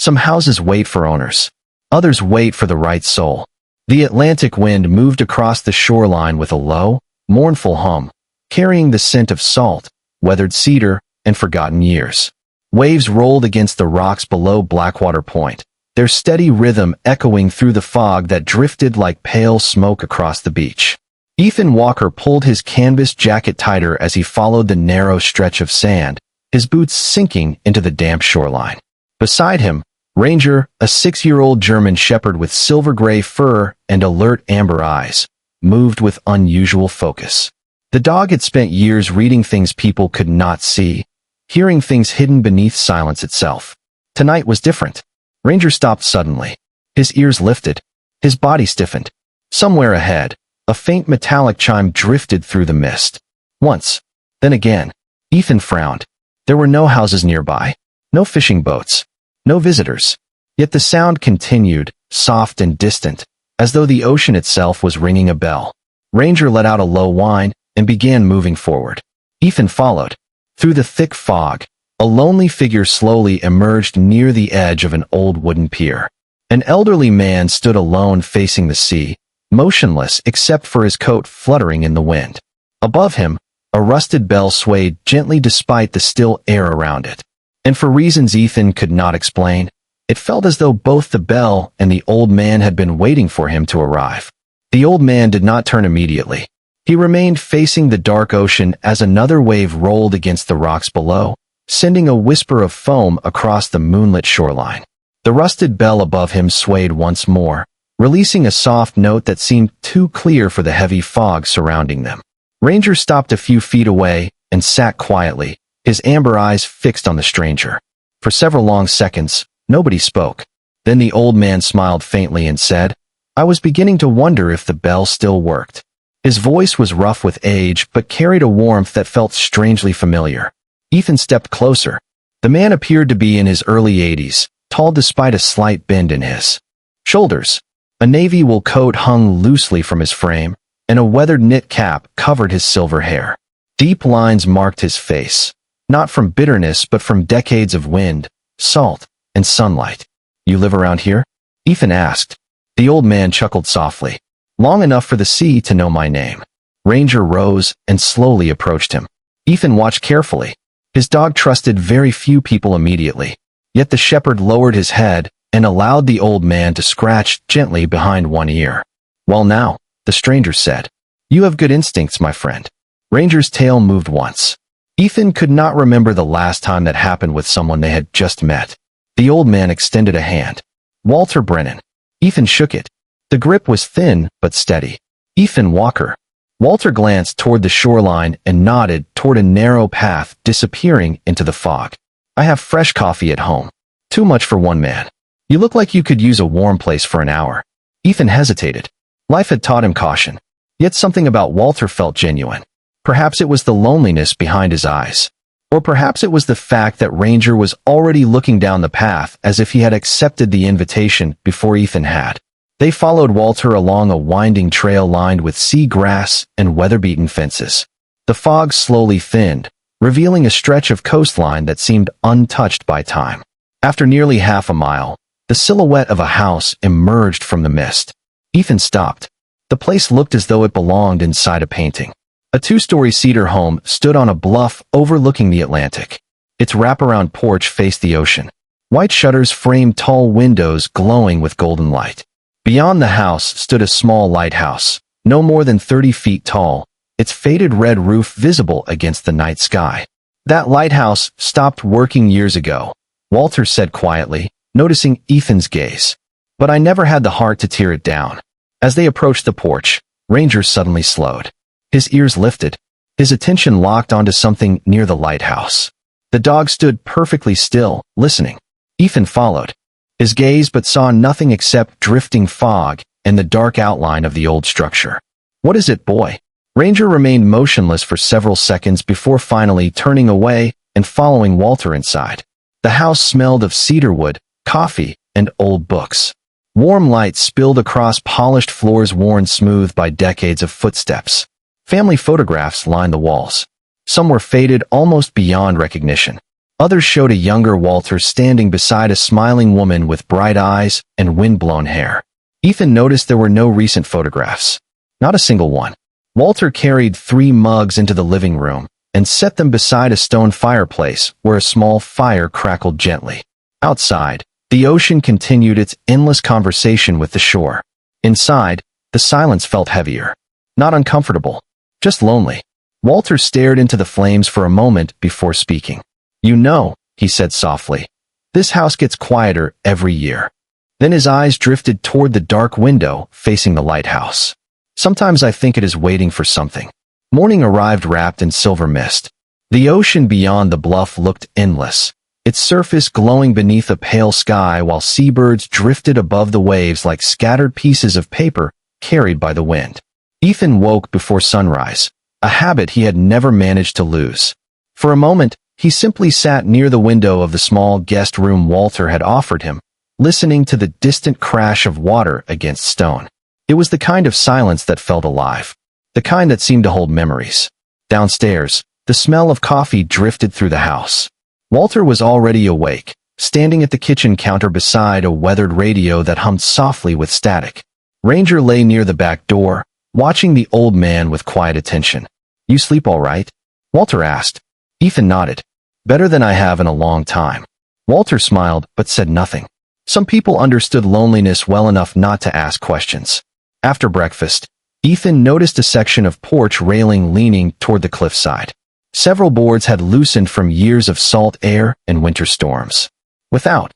Some houses wait for owners. Others wait for the right soul. The Atlantic wind moved across the shoreline with a low, mournful hum, carrying the scent of salt, weathered cedar, and forgotten years. Waves rolled against the rocks below Blackwater Point, their steady rhythm echoing through the fog that drifted like pale smoke across the beach. Ethan Walker pulled his canvas jacket tighter as he followed the narrow stretch of sand, his boots sinking into the damp shoreline. Beside him, Ranger, a 6-year-old German shepherd with silver-gray fur and alert amber eyes, moved with unusual focus. The dog had spent years reading things people could not see, hearing things hidden beneath silence itself. Tonight was different. Ranger stopped suddenly. His ears lifted. His body stiffened. Somewhere ahead, a faint metallic chime drifted through the mist. Once, then again. Ethan frowned. There were no houses nearby, no fishing boats, no visitors. Yet the sound continued, soft and distant, as though the ocean itself was ringing a bell. Ranger let out a low whine and began moving forward. Ethan followed. Through the thick fog, a lonely figure slowly emerged near the edge of an old wooden pier. An elderly man stood alone facing the sea, motionless except for his coat fluttering in the wind. Above him, a rusted bell swayed gently despite the still air around it. And for reasons Ethan could not explain, it felt as though both the bell and the old man had been waiting for him to arrive. The old man did not turn immediately. He remained facing the dark ocean as another wave rolled against the rocks below, sending a whisper of foam across the moonlit shoreline. The rusted bell above him swayed once more, releasing a soft note that seemed too clear for the heavy fog surrounding them. Ranger stopped a few feet away and sat quietly, his amber eyes fixed on the stranger. For several long seconds, nobody spoke. Then the old man smiled faintly and said, "I was beginning to wonder if the bell still worked." His voice was rough with age but carried a warmth that felt strangely familiar. Ethan stepped closer. The man appeared to be in his early 80s, tall despite a slight bend in his shoulders. A navy wool coat hung loosely from his frame, and a weathered knit cap covered his silver hair. Deep lines marked his face, not from bitterness but from decades of wind, salt, and sunlight. "You live around here?" Ethan asked. The old man chuckled softly. "Long enough for the sea to know my name." Ranger rose and slowly approached him. Ethan watched carefully. His dog trusted very few people immediately. Yet the shepherd lowered his head and allowed the old man to scratch gently behind one ear. "Well now," the stranger said. "You have good instincts, my friend." Ranger's tail moved once. Ethan could not remember the last time that happened with someone they had just met. The old man extended a hand. "Walter Brennan." Ethan shook it. The grip was thin but steady. "Ethan Walker." Walter glanced toward the shoreline and nodded toward a narrow path disappearing into the fog. "I have fresh coffee at home. Too much for one man. You look like you could use a warm place for an hour." Ethan hesitated. Life had taught him caution. Yet something about Walter felt genuine. Perhaps it was the loneliness behind his eyes. Or perhaps it was the fact that Ranger was already looking down the path as if he had accepted the invitation before Ethan had. They followed Walter along a winding trail lined with sea grass and weather-beaten fences. The fog slowly thinned, revealing a stretch of coastline that seemed untouched by time. After nearly half a mile, the silhouette of a house emerged from the mist. Ethan stopped. The place looked as though it belonged inside a painting. A 2-story cedar home stood on a bluff overlooking the Atlantic. Its wraparound porch faced the ocean. White shutters framed tall windows glowing with golden light. Beyond the house stood a small lighthouse, no more than 30 feet tall, its faded red roof visible against the night sky. "That lighthouse stopped working years ago," Walter said quietly, noticing Ethan's gaze. "But I never had the heart to tear it down." As they approached the porch, Ranger suddenly slowed. His ears lifted. His attention locked onto something near the lighthouse. The dog stood perfectly still, listening. Ethan followed his gaze but saw nothing except drifting fog and the dark outline of the old structure. "What is it, boy?" Ranger remained motionless for several seconds before finally turning away and following Walter inside. The house smelled of cedarwood, coffee, and old books. Warm light spilled across polished floors worn smooth by decades of footsteps. Family photographs lined the walls. Some were faded almost beyond recognition. Others showed a younger Walter standing beside a smiling woman with bright eyes and wind-blown hair. Ethan noticed there were no recent photographs. Not a single one. Walter carried 3 mugs into the living room and set them beside a stone fireplace where a small fire crackled gently. Outside, the ocean continued its endless conversation with the shore. Inside, the silence felt heavier. Not uncomfortable, just lonely. Walter stared into the flames for a moment before speaking. "You know," he said softly, "this house gets quieter every year." Then his eyes drifted toward the dark window facing the lighthouse. "Sometimes I think it is waiting for something." Morning arrived wrapped in silver mist. The ocean beyond the bluff looked endless, its surface glowing beneath a pale sky while seabirds drifted above the waves like scattered pieces of paper carried by the wind. Ethan woke before sunrise, a habit he had never managed to lose. For a moment, he simply sat near the window of the small guest room Walter had offered him, listening to the distant crash of water against stone. It was the kind of silence that felt alive, the kind that seemed to hold memories. Downstairs, the smell of coffee drifted through the house. Walter was already awake, standing at the kitchen counter beside a weathered radio that hummed softly with static. Ranger lay near the back door, watching the old man with quiet attention. "You sleep all right?" Walter asked. Ethan nodded. "Better than I have in a long time." Walter smiled but said nothing. Some people understood loneliness well enough not to ask questions. After breakfast, Ethan noticed a section of porch railing leaning toward the cliffside. Several boards had loosened from years of salt air and winter storms. Without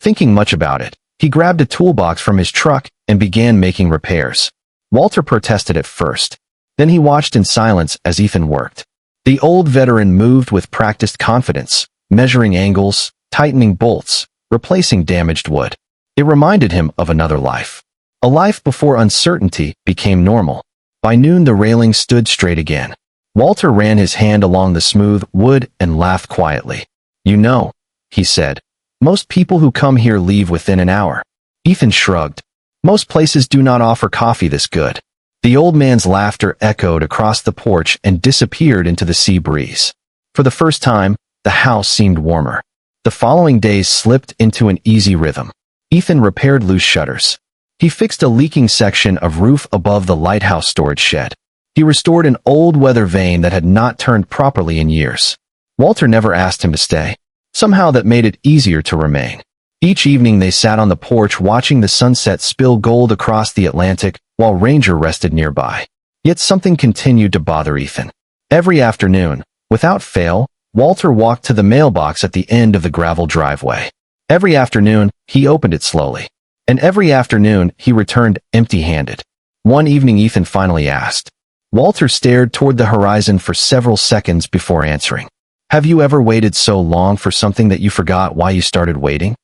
thinking much about it, he grabbed a toolbox from his truck and began making repairs. Walter protested at first. Then he watched in silence as Ethan worked. The old veteran moved with practiced confidence, measuring angles, tightening bolts, replacing damaged wood. It reminded him of another life. A life before uncertainty became normal. By noon the railing stood straight again. Walter ran his hand along the smooth wood and laughed quietly. "You know," he said, "most people who come here leave within an hour." Ethan shrugged. "Most places do not offer coffee this good." The old man's laughter echoed across the porch and disappeared into the sea breeze. For the first time, the house seemed warmer. The following days slipped into an easy rhythm. Ethan repaired loose shutters. He fixed a leaking section of roof above the lighthouse storage shed. He restored an old weather vane that had not turned properly in years. Walter never asked him to stay. Somehow that made it easier to remain. Each evening they sat on the porch watching the sunset spill gold across the Atlantic while Ranger rested nearby. Yet something continued to bother Ethan. Every afternoon, without fail, Walter walked to the mailbox at the end of the gravel driveway. Every afternoon, he opened it slowly. And every afternoon, he returned empty-handed. One evening Ethan finally asked. Walter stared toward the horizon for several seconds before answering. "Have you ever waited so long for something that you forgot why you started waiting?"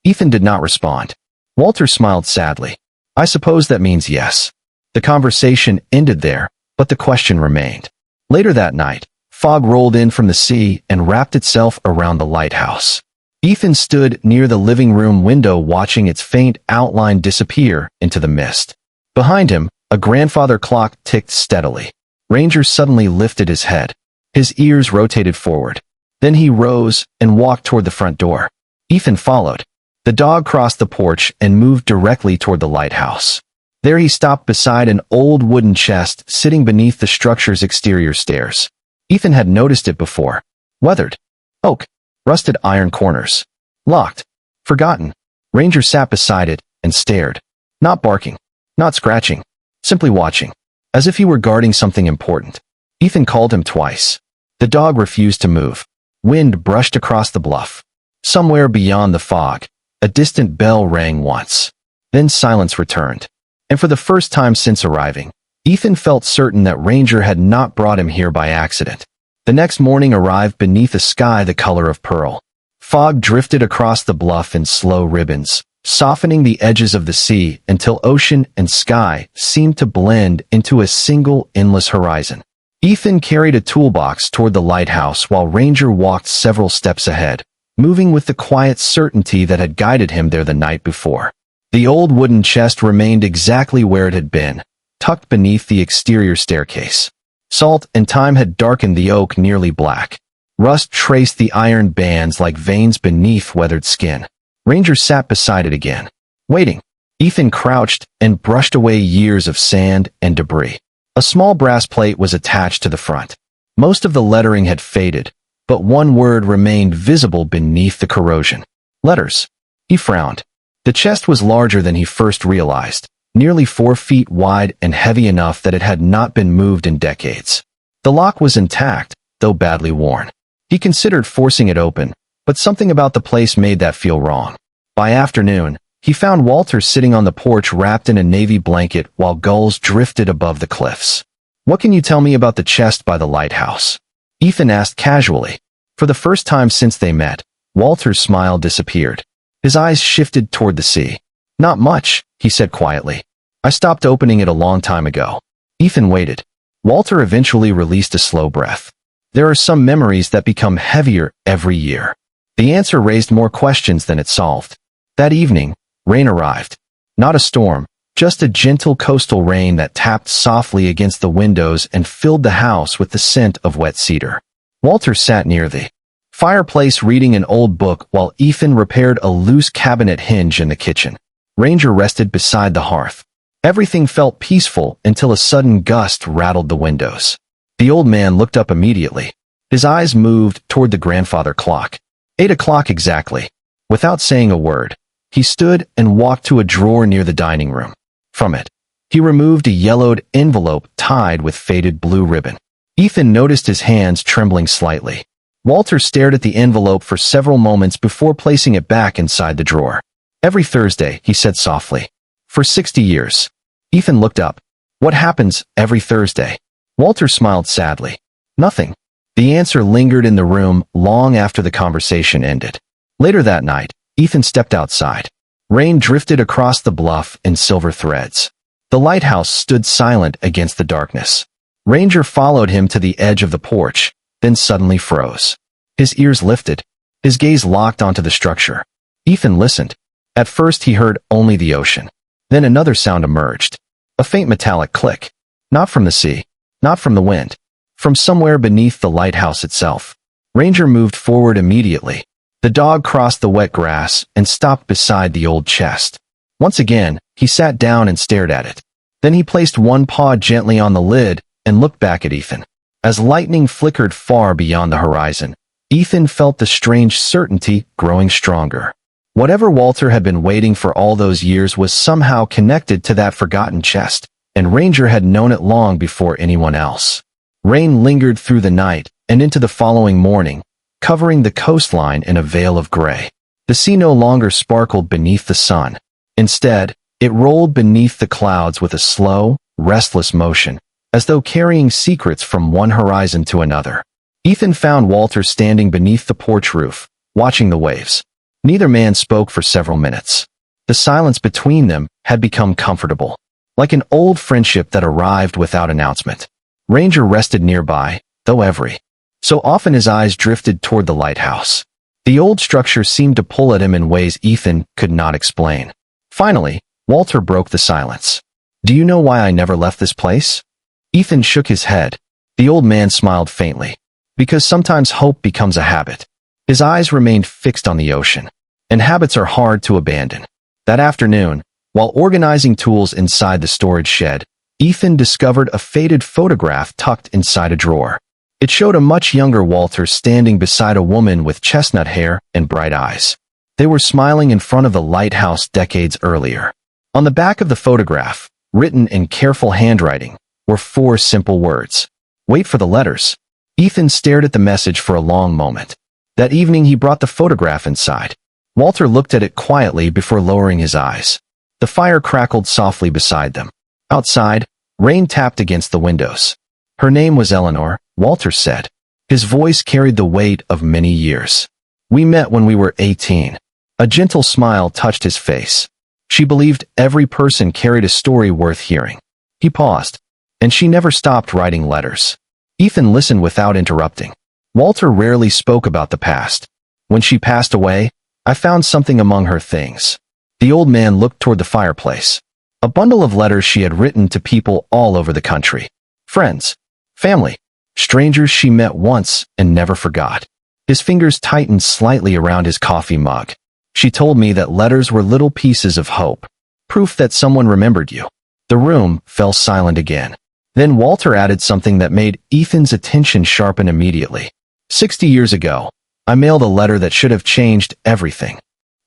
Ethan did not respond. Walter smiled sadly. "I suppose that means yes." The conversation ended there, but the question remained. Later that night, fog rolled in from the sea and wrapped itself around the lighthouse. Ethan stood near the living room window watching its faint outline disappear into the mist. Behind him, a grandfather clock ticked steadily. Ranger suddenly lifted his head. His ears rotated forward. Then he rose and walked toward the front door. Ethan followed. The dog crossed the porch and moved directly toward the lighthouse. There he stopped beside an old wooden chest sitting beneath the structure's exterior stairs. Ethan had noticed it before. Weathered. Oak. Rusted iron corners. Locked. Forgotten. Ranger sat beside it and stared. Not barking. Not scratching. Simply watching. As if he were guarding something important. Ethan called him twice. The dog refused to move. Wind brushed across the bluff. Somewhere beyond the fog, a distant bell rang once. Then silence returned. And for the first time since arriving, Ethan felt certain that Ranger had not brought him here by accident. The next morning arrived beneath a sky the color of pearl. Fog drifted across the bluff in slow ribbons, softening the edges of the sea until ocean and sky seemed to blend into a single endless horizon. Ethan carried a toolbox toward the lighthouse while Ranger walked several steps ahead, moving with the quiet certainty that had guided him there the night before. The old wooden chest remained exactly where it had been, tucked beneath the exterior staircase. Salt and time had darkened the oak nearly black. Rust traced the iron bands like veins beneath weathered skin. Ranger sat beside it again, waiting. Ethan crouched and brushed away years of sand and debris. A small brass plate was attached to the front. Most of the lettering had faded, but one word remained visible beneath the corrosion. Letters. He frowned. The chest was larger than he first realized, nearly 4 feet wide and heavy enough that it had not been moved in decades. The lock was intact, though badly worn. He considered forcing it open, but something about the place made that feel wrong. By afternoon, he found Walter sitting on the porch wrapped in a navy blanket while gulls drifted above the cliffs. "What can you tell me about the chest by the lighthouse?" Ethan asked casually. For the first time since they met, Walter's smile disappeared. His eyes shifted toward the sea. "Not much," he said quietly. "I stopped opening it a long time ago." Ethan waited. Walter eventually released a slow breath. "There are some memories that become heavier every year." The answer raised more questions than it solved. That evening, rain arrived. Not a storm, just a gentle coastal rain that tapped softly against the windows and filled the house with the scent of wet cedar. Walter sat near the fireplace reading an old book while Ethan repaired a loose cabinet hinge in the kitchen. Ranger rested beside the hearth. Everything felt peaceful until a sudden gust rattled the windows. The old man looked up immediately. His eyes moved toward the grandfather clock. 8 o'clock exactly. Without saying a word, he stood and walked to a drawer near the dining room. From it, he removed a yellowed envelope tied with faded blue ribbon. Ethan noticed his hands trembling slightly. Walter stared at the envelope for several moments before placing it back inside the drawer. "Every Thursday," he said softly. "For 60 years. Ethan looked up. "What happens every Thursday?" Walter smiled sadly. "Nothing." The answer lingered in the room long after the conversation ended. Later that night, Ethan stepped outside. Rain drifted across the bluff in silver threads. The lighthouse stood silent against the darkness. Ranger followed him to the edge of the porch, then suddenly froze. His ears lifted. His gaze locked onto the structure. Ethan listened. At first he heard only the ocean. Then another sound emerged. A faint metallic click. Not from the sea. Not from the wind. From somewhere beneath the lighthouse itself. Ranger moved forward immediately. The dog crossed the wet grass and stopped beside the old chest. Once again, he sat down and stared at it. Then he placed one paw gently on the lid and looked back at Ethan. As lightning flickered far beyond the horizon, Ethan felt the strange certainty growing stronger. Whatever Walter had been waiting for all those years was somehow connected to that forgotten chest, and Ranger had known it long before anyone else. Rain lingered through the night and into the following morning, covering the coastline in a veil of gray. The sea no longer sparkled beneath the sun. Instead, it rolled beneath the clouds with a slow, restless motion, as though carrying secrets from one horizon to another. Ethan found Walter standing beneath the porch roof, watching the waves. Neither man spoke for several minutes. The silence between them had become comfortable, like an old friendship that arrived without announcement. Ranger rested nearby, though every so often his eyes drifted toward the lighthouse. The old structure seemed to pull at him in ways Ethan could not explain. Finally, Walter broke the silence. "Do you know why I never left this place?" Ethan shook his head. The old man smiled faintly. "Because sometimes hope becomes a habit." His eyes remained fixed on the ocean. And habits are hard to abandon. That afternoon, while organizing tools inside the storage shed, Ethan discovered a faded photograph tucked inside a drawer. It showed a much younger Walter standing beside a woman with chestnut hair and bright eyes. They were smiling in front of the lighthouse decades earlier. On the back of the photograph, written in careful handwriting, were 4 simple words. "Wait for the letters." Ethan stared at the message for a long moment. That evening he brought the photograph inside. Walter looked at it quietly before lowering his eyes. The fire crackled softly beside them. Outside, rain tapped against the windows. "Her name was Eleanor," Walter said. His voice carried the weight of many years. "We met when we were 18. A gentle smile touched his face. She believed every person carried a story worth hearing. He paused. "And she never stopped writing letters." Ethan listened without interrupting. Walter rarely spoke about the past. "When she passed away, I found something among her things." The old man looked toward the fireplace. A bundle of letters she had written to people all over the country. Friends. Family. strangers she met once and never forgot. His fingers tightened slightly around his coffee mug. She told me that letters were little pieces of hope, proof that someone remembered you. The room fell silent again. Then Walter added something that made Ethan's attention sharpen immediately. 60 years ago, I mailed a letter that should have changed everything.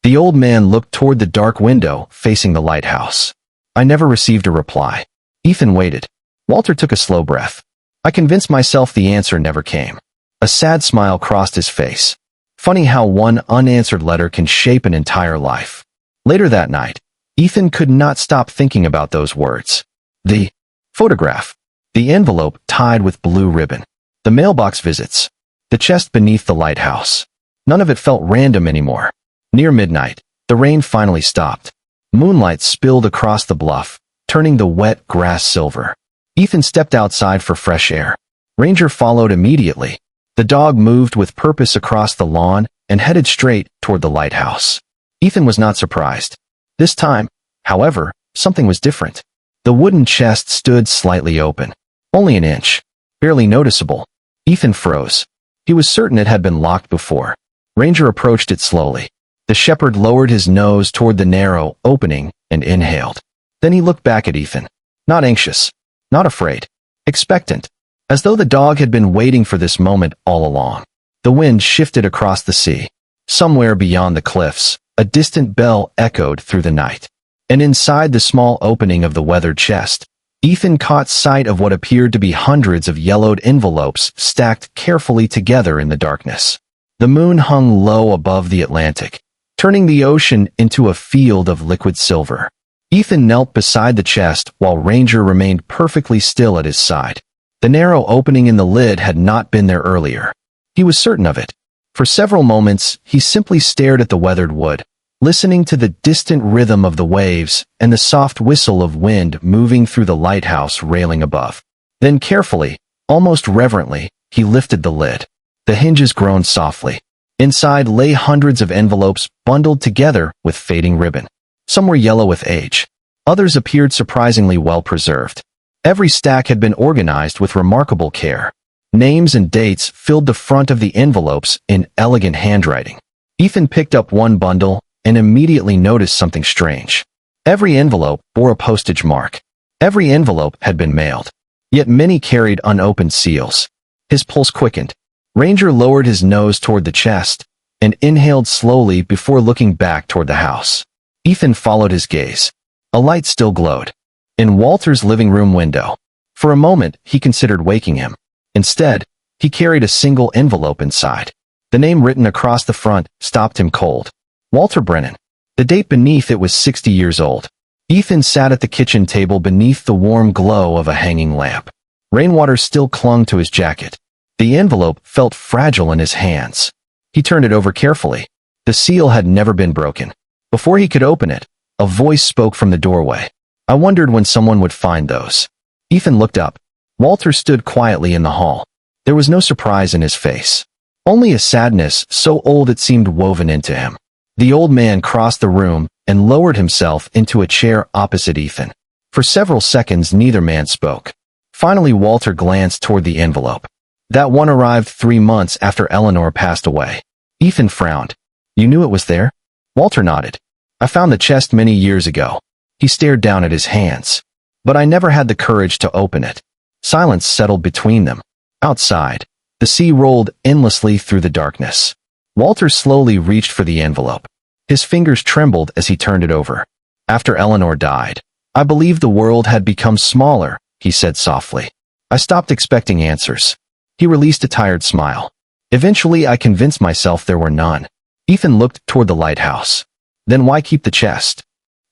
The old man looked toward the dark window facing the lighthouse. I never received a reply. Ethan waited. Walter took a slow breath. I convinced myself the answer never came. A sad smile crossed his face. Funny how one unanswered letter can shape an entire life. Later that night, Ethan could not stop thinking about those words. The photograph. The envelope tied with blue ribbon. The mailbox visits. The chest beneath the lighthouse. None of it felt random anymore. Near midnight, the rain finally stopped. Moonlight spilled across the bluff, turning the wet grass silver. Ethan stepped outside for fresh air. Ranger followed immediately. The dog moved with purpose across the lawn and headed straight toward the lighthouse. Ethan was not surprised. This time, however, something was different. The wooden chest stood slightly open. Only an inch. Barely noticeable. Ethan froze. He was certain it had been locked before. Ranger approached it slowly. The shepherd lowered his nose toward the narrow opening and inhaled. Then he looked back at Ethan. Not anxious. Not afraid. Expectant. As though the dog had been waiting for this moment all along. The wind shifted across the sea. Somewhere beyond the cliffs, a distant bell echoed through the night. And inside the small opening of the weathered chest, Ethan caught sight of what appeared to be hundreds of yellowed envelopes stacked carefully together in the darkness. The moon hung low above the Atlantic, turning the ocean into a field of liquid silver. Ethan knelt beside the chest while Ranger remained perfectly still at his side. The narrow opening in the lid had not been there earlier. He was certain of it. For several moments, he simply stared at the weathered wood, listening to the distant rhythm of the waves and the soft whistle of wind moving through the lighthouse railing above. Then carefully, almost reverently, he lifted the lid. The hinges groaned softly. Inside lay hundreds of envelopes bundled together with fading ribbon. Some were yellow with age. Others appeared surprisingly well preserved. Every stack had been organized with remarkable care. Names and dates filled the front of the envelopes in elegant handwriting. Ethan picked up one bundle and immediately noticed something strange. Every envelope bore a postage mark. Every envelope had been mailed. Yet many carried unopened seals. His pulse quickened. Ranger lowered his nose toward the chest and inhaled slowly before looking back toward the house. Ethan followed his gaze. A light still glowed. In Walter's living room window. For a moment, he considered waking him. Instead, he carried a single envelope inside. The name written across the front stopped him cold. Walter Brennan. The date beneath it was 60 years old. Ethan sat at the kitchen table beneath the warm glow of a hanging lamp. Rainwater still clung to his jacket. The envelope felt fragile in his hands. He turned it over carefully. The seal had never been broken. Before he could open it, a voice spoke from the doorway. I wondered when someone would find those. Ethan looked up. Walter stood quietly in the hall. There was no surprise in his face. Only a sadness so old it seemed woven into him. The old man crossed the room and lowered himself into a chair opposite Ethan. For several seconds neither man spoke. Finally Walter glanced toward the envelope. That one arrived 3 months after Eleanor passed away. Ethan frowned. You knew it was there? Walter nodded. I found the chest many years ago. He stared down at his hands. But I never had the courage to open it. Silence settled between them. Outside, the sea rolled endlessly through the darkness. Walter slowly reached for the envelope. His fingers trembled as he turned it over. After Eleanor died, I believed the world had become smaller, he said softly. I stopped expecting answers. He released a tired smile. Eventually I convinced myself there were none. Ethan looked toward the lighthouse. Then why keep the chest?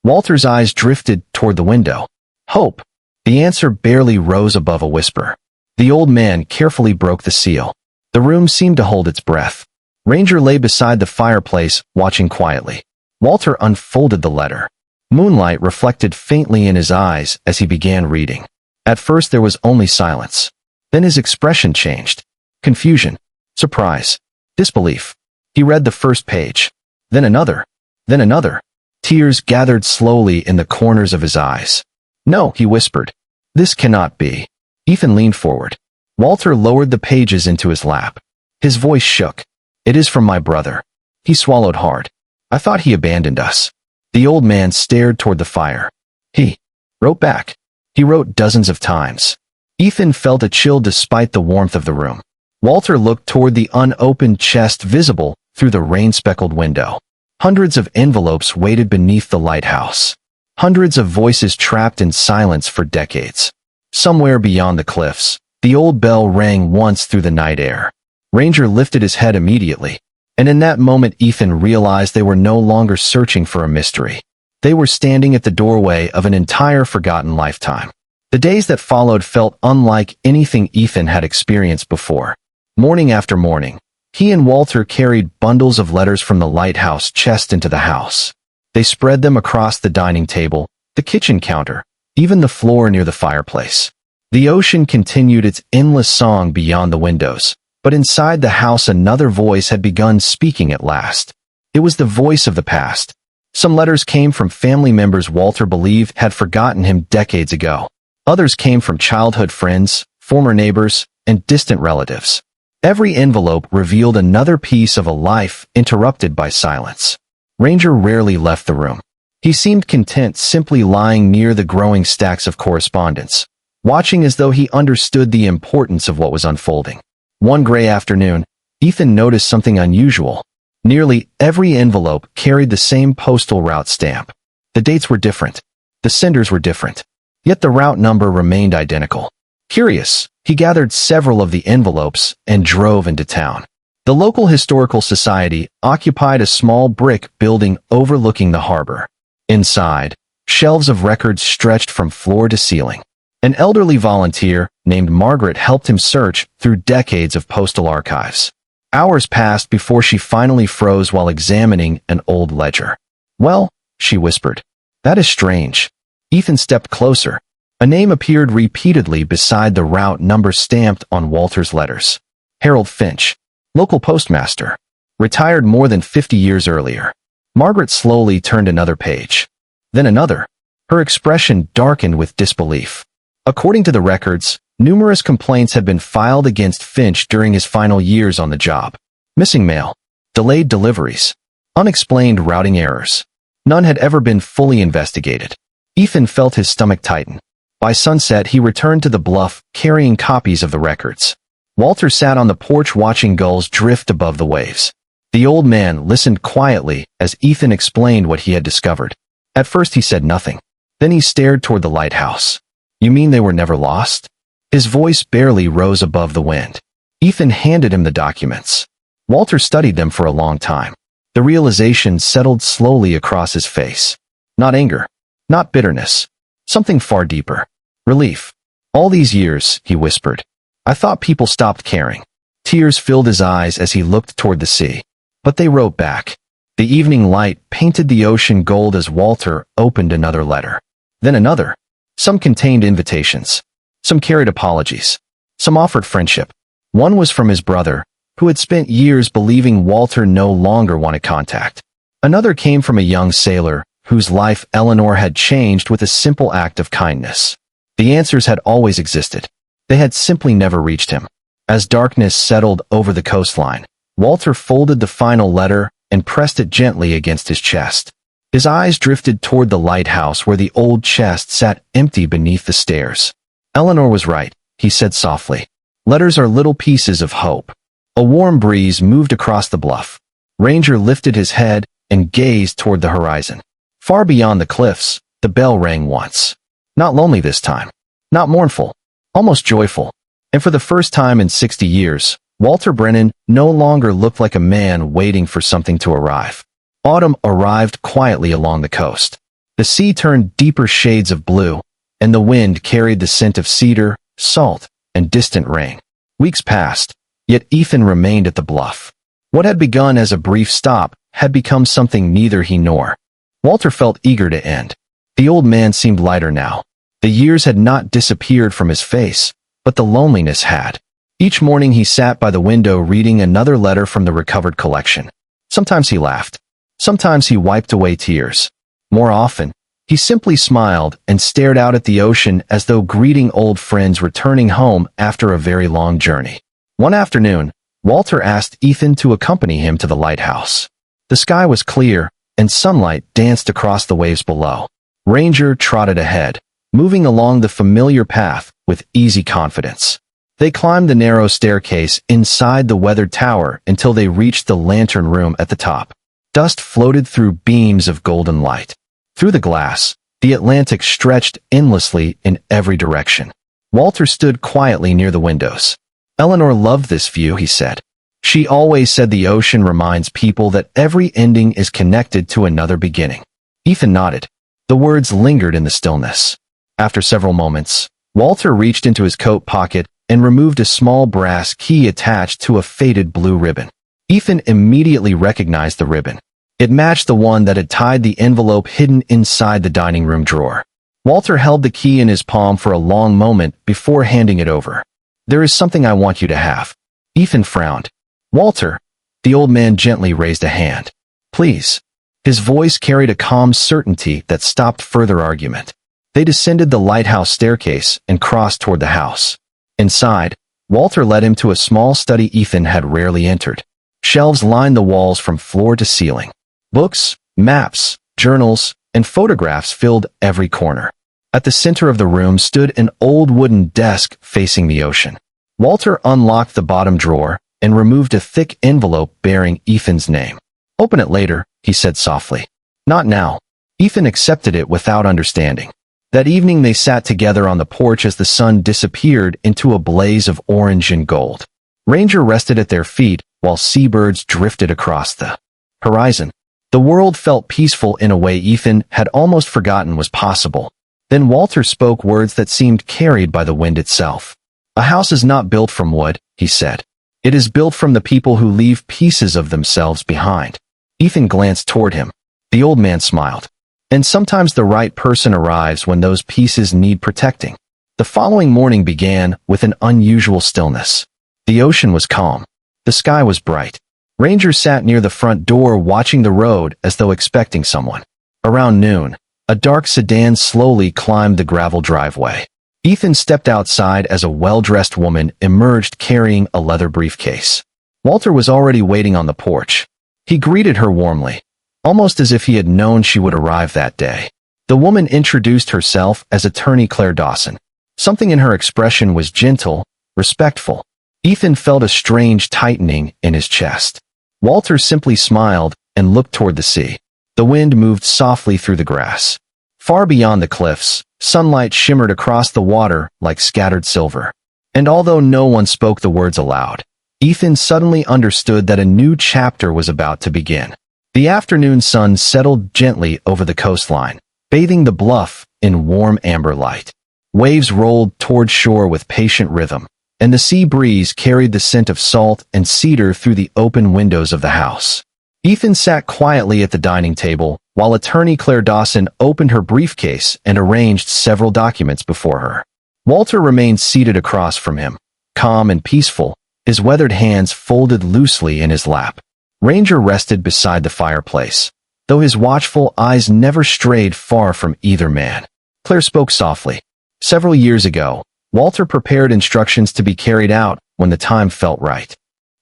Walter's eyes drifted toward the window. Hope. The answer barely rose above a whisper. The old man carefully broke the seal. The room seemed to hold its breath. Ranger lay beside the fireplace, watching quietly. Walter unfolded the letter. Moonlight reflected faintly in his eyes as he began reading. At first there was only silence. Then his expression changed. Confusion. Surprise. Disbelief. He read the first page. Then another. Then another. Tears gathered slowly in the corners of his eyes. No, he whispered. This cannot be. Ethan leaned forward. Walter lowered the pages into his lap. His voice shook. "It is from my brother." He swallowed hard. "I thought he abandoned us." The old man stared toward the fire. "He wrote back. He wrote dozens of times." Ethan felt a chill despite the warmth of the room. Walter looked toward the unopened chest visible through the rain-speckled window. Hundreds of envelopes waited beneath the lighthouse. Hundreds of voices trapped in silence for decades. Somewhere beyond the cliffs, the old bell rang once through the night air. Ranger lifted his head immediately, and in that moment Ethan realized they were no longer searching for a mystery. They were standing at the doorway of an entire forgotten lifetime. The days that followed felt unlike anything Ethan had experienced before. Morning after morning, he and Walter carried bundles of letters from the lighthouse chest into the house. They spread them across the dining table, the kitchen counter, even the floor near the fireplace. The ocean continued its endless song beyond the windows, but inside the house another voice had begun speaking at last. It was the voice of the past. Some letters came from family members Walter believed had forgotten him decades ago. Others came from childhood friends, former neighbors, and distant relatives. Every envelope revealed another piece of a life interrupted by silence. Ranger rarely left the room. He seemed content simply lying near the growing stacks of correspondence, watching as though he understood the importance of what was unfolding. One gray afternoon, Ethan noticed something unusual. Nearly every envelope carried the same postal route stamp. The dates were different. The senders were different. Yet the route number remained identical. Curious, he gathered several of the envelopes and drove into town. The local historical society occupied a small brick building overlooking the harbor. Inside, shelves of records stretched from floor to ceiling. An elderly volunteer named Margaret helped him search through decades of postal archives. Hours passed before she finally froze while examining an old ledger. "Well," she whispered, "that is strange." Ethan stepped closer. A name appeared repeatedly beside the route number stamped on Walter's letters. Harold Finch, local postmaster, retired more than 50 years earlier. Margaret slowly turned another page. Then another. Her expression darkened with disbelief. According to the records, numerous complaints had been filed against Finch during his final years on the job. Missing mail, delayed deliveries, unexplained routing errors. None had ever been fully investigated. Ethan felt his stomach tighten. By sunset, he returned to the bluff, carrying copies of the records. Walter sat on the porch watching gulls drift above the waves. The old man listened quietly as Ethan explained what he had discovered. At first he said nothing. Then he stared toward the lighthouse. "You mean they were never lost?" His voice barely rose above the wind. Ethan handed him the documents. Walter studied them for a long time. The realization settled slowly across his face. Not anger. Not bitterness. Something far deeper. Relief. "All these years," he whispered, "I thought people stopped caring." Tears filled his eyes as he looked toward the sea. But they wrote back. The evening light painted the ocean gold as Walter opened another letter. Then another. Some contained invitations. Some carried apologies. Some offered friendship. One was from his brother, who had spent years believing Walter no longer wanted contact. Another came from a young sailor, whose life Eleanor had changed with a simple act of kindness. The answers had always existed. They had simply never reached him. As darkness settled over the coastline, Walter folded the final letter and pressed it gently against his chest. His eyes drifted toward the lighthouse where the old chest sat empty beneath the stairs. "Eleanor was right," he said softly. "Letters are little pieces of hope." A warm breeze moved across the bluff. Ranger lifted his head and gazed toward the horizon. Far beyond the cliffs, the bell rang once. Not lonely this time. Not mournful. Almost joyful. And for the first time in 60 years, Walter Brennan no longer looked like a man waiting for something to arrive. Autumn arrived quietly along the coast. The sea turned deeper shades of blue, and the wind carried the scent of cedar, salt, and distant rain. Weeks passed, yet Ethan remained at the bluff. What had begun as a brief stop had become something neither he nor Walter felt eager to end. The old man seemed lighter now. The years had not disappeared from his face, but the loneliness had. Each morning he sat by the window reading another letter from the recovered collection. Sometimes he laughed. Sometimes he wiped away tears. More often, He simply smiled and stared out at the ocean as though greeting old friends returning home after a very long journey. One afternoon, Walter asked Ethan to accompany him to the lighthouse. The sky was clear, and sunlight danced across the waves below. Ranger trotted ahead, moving along the familiar path with easy confidence. They climbed the narrow staircase inside the weathered tower until they reached the lantern room at the top. Dust floated through beams of golden light. Through the glass, the Atlantic stretched endlessly in every direction. Walter stood quietly near the windows. Eleanor loved this view, he said. She always said the ocean reminds people that every ending is connected to another beginning. Ethan nodded. The words lingered in the stillness. After several moments, Walter reached into his coat pocket and removed a small brass key attached to a faded blue ribbon. Ethan immediately recognized the ribbon. It matched the one that had tied the envelope hidden inside the dining room drawer. Walter held the key in his palm for a long moment before handing it over. There is something I want you to have. Ethan frowned. Walter, the old man gently raised a hand. Please. His voice carried a calm certainty that stopped further argument. They descended the lighthouse staircase and crossed toward the house. Inside, Walter led him to a small study Ethan had rarely entered. Shelves lined the walls from floor to ceiling. Books, maps, journals, and photographs filled every corner. At the center of the room stood an old wooden desk facing the ocean. Walter unlocked the bottom drawer and removed a thick envelope bearing Ethan's name. Open it later, he said softly. Not now. Ethan accepted it without understanding. That evening they sat together on the porch as the sun disappeared into a blaze of orange and gold. Ranger rested at their feet while seabirds drifted across the horizon. The world felt peaceful in a way Ethan had almost forgotten was possible. Then Walter spoke words that seemed carried by the wind itself. A house is not built from wood, he said. It is built from the people who leave pieces of themselves behind. Ethan glanced toward him. The old man smiled. And sometimes the right person arrives when those pieces need protecting. The following morning began with an unusual stillness. The ocean was calm. The sky was bright. Ranger sat near the front door watching the road as though expecting someone. Around noon, a dark sedan slowly climbed the gravel driveway. Ethan stepped outside as a well-dressed woman emerged carrying a leather briefcase. Walter was already waiting on the porch. He greeted her warmly, almost as if he had known she would arrive that day. The woman introduced herself as attorney Claire Dawson. Something in her expression was gentle, respectful. Ethan felt a strange tightening in his chest. Walter simply smiled and looked toward the sea. The wind moved softly through the grass. Far beyond the cliffs, sunlight shimmered across the water like scattered silver. And although no one spoke the words aloud, Ethan suddenly understood that a new chapter was about to begin. The afternoon sun settled gently over the coastline, bathing the bluff in warm amber light. Waves rolled toward shore with patient rhythm, and the sea breeze carried the scent of salt and cedar through the open windows of the house. Ethan sat quietly at the dining table while attorney Claire Dawson opened her briefcase and arranged several documents before her. Walter remained seated across from him, calm and peaceful, his weathered hands folded loosely in his lap. Ranger rested beside the fireplace, though his watchful eyes never strayed far from either man. Claire spoke softly. Several years ago, Walter prepared instructions to be carried out when the time felt right.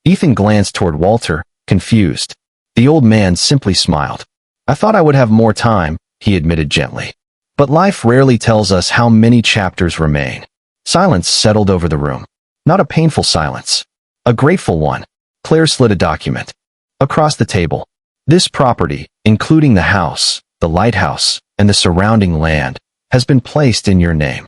Ethan glanced toward Walter, confused. The old man simply smiled. I thought I would have more time, he admitted gently. But life rarely tells us how many chapters remain. Silence settled over the room. Not a painful silence. A grateful one. Claire slid a document across the table. This property, including the house, the lighthouse, and the surrounding land, has been placed in your name.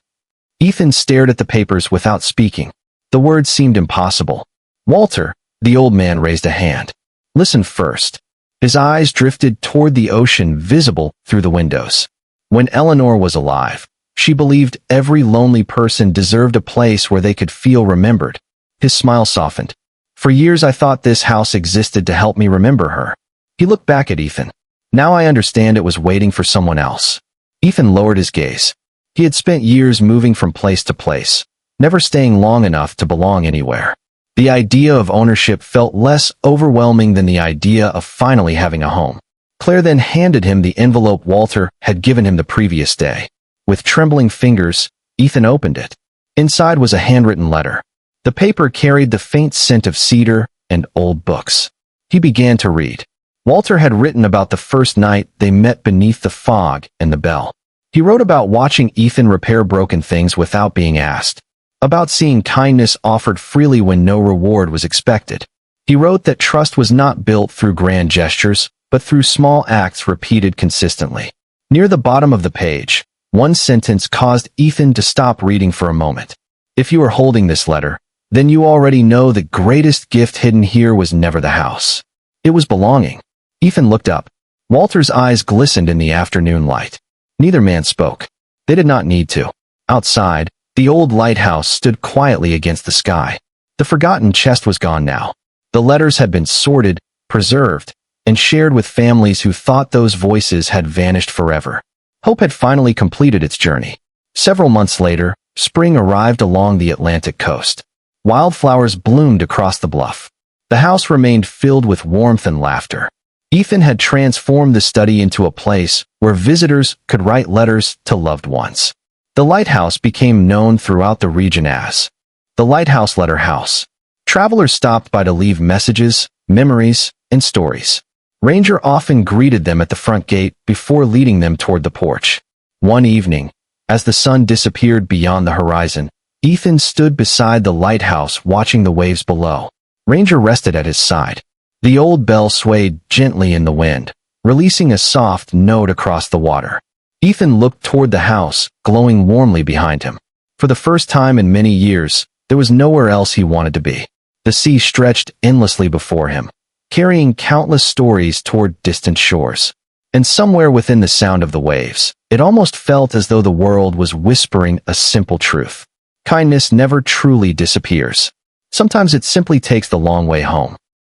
Ethan stared at the papers without speaking. The words seemed impossible. Walter, the old man raised a hand. Listen first. His eyes drifted toward the ocean visible through the windows. When Eleanor was alive, she believed every lonely person deserved a place where they could feel remembered. His smile softened. For years I thought this house existed to help me remember her. He looked back at Ethan. Now I understand it was waiting for someone else. Ethan lowered his gaze. He had spent years moving from place to place, never staying long enough to belong anywhere. The idea of ownership felt less overwhelming than the idea of finally having a home. Claire then handed him the envelope Walter had given him the previous day. With trembling fingers, Ethan opened it. Inside was a handwritten letter. The paper carried the faint scent of cedar and old books. He began to read. Walter had written about the first night they met beneath the fog and the bell. He wrote about watching Ethan repair broken things without being asked, about seeing kindness offered freely when no reward was expected. He wrote that trust was not built through grand gestures, but through small acts repeated consistently. Near the bottom of the page, one sentence caused Ethan to stop reading for a moment. If you are holding this letter, then you already know the greatest gift hidden here was never the house. It was belonging. Ethan looked up. Walter's eyes glistened in the afternoon light. Neither man spoke. They did not need to. Outside, the old lighthouse stood quietly against the sky. The forgotten chest was gone now. The letters had been sorted, preserved, and shared with families who thought those voices had vanished forever. Hope had finally completed its journey. Several months later, spring arrived along the Atlantic coast. Wildflowers bloomed across the bluff. The house remained filled with warmth and laughter. Ethan had transformed the study into a place where visitors could write letters to loved ones. The lighthouse became known throughout the region as the Lighthouse Letter House. Travelers stopped by to leave messages, memories, and stories. Ranger often greeted them at the front gate before leading them toward the porch. One evening, as the sun disappeared beyond the horizon, Ethan stood beside the lighthouse watching the waves below. Ranger rested at his side. The old bell swayed gently in the wind, releasing a soft note across the water. Ethan looked toward the house, glowing warmly behind him. For the first time in many years, there was nowhere else he wanted to be. The sea stretched endlessly before him, carrying countless stories toward distant shores. And somewhere within the sound of the waves, it almost felt as though the world was whispering a simple truth. Kindness never truly disappears. Sometimes it simply takes the long way home.